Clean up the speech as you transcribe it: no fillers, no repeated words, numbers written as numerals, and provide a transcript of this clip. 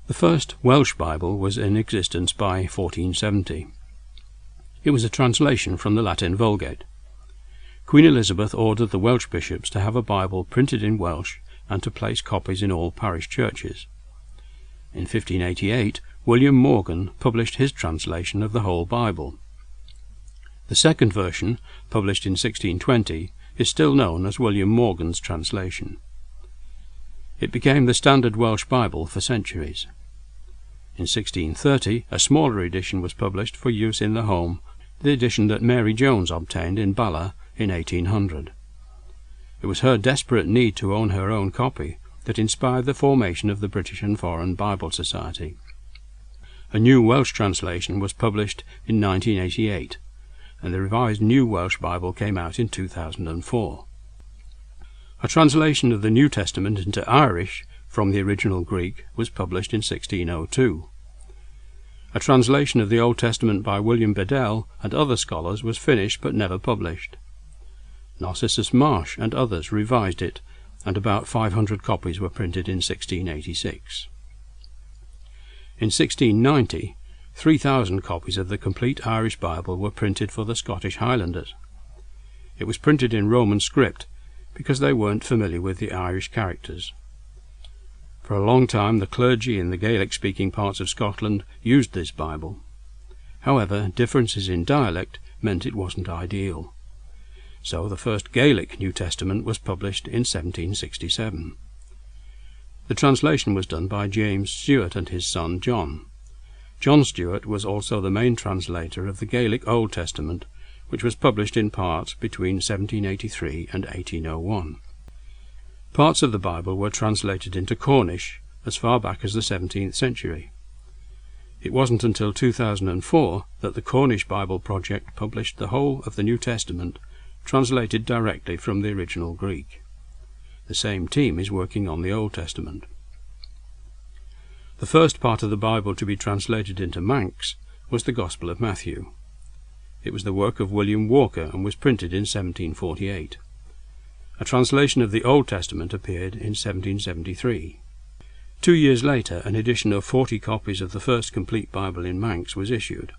The first Welsh Bible was in existence by 1470. It was a translation from the Latin Vulgate. Queen Elizabeth ordered the Welsh bishops to have a Bible printed in Welsh and to place copies in all parish churches. In 1588, William Morgan published his translation of the whole Bible. The second version, published in 1620, is still known as William Morgan's translation. It became the standard Welsh Bible for centuries. In 1630, a smaller edition was published for use in the home, the edition that Mary Jones obtained in Bala in 1800. It was her desperate need to own her own copy that inspired the formation of the British and Foreign Bible Society. A new Welsh translation was published in 1988, and the revised New Welsh Bible came out in 2004. A translation of the New Testament into Irish from the original Greek was published in 1602. A translation of the Old Testament by William Bedell and other scholars was finished but never published. Narcissus Marsh and others revised it, and about 500 copies were printed in 1686. In 1690, 3,000 copies of the complete Irish Bible were printed for the Scottish Highlanders. It was printed in Roman script because they weren't familiar with the Irish characters. For a long time the clergy in the Gaelic-speaking parts of Scotland used this Bible. However, differences in dialect meant it wasn't ideal. So the first Gaelic New Testament was published in 1767. The translation was done by James Stewart and his son John. John Stewart was also the main translator of the Gaelic Old Testament, which was published in part between 1783 and 1801. Parts of the Bible were translated into Cornish as far back as the 17th century. It wasn't until 2004 that the Cornish Bible Project published the whole of the New Testament, translated directly from the original Greek. The same team is working on the Old Testament. The first part of the Bible to be translated into Manx was the Gospel of Matthew. It was the work of William Walker and was printed in 1748. A translation of the Old Testament appeared in 1773. 2 years later, an edition of 40 copies of the first complete Bible in Manx was issued.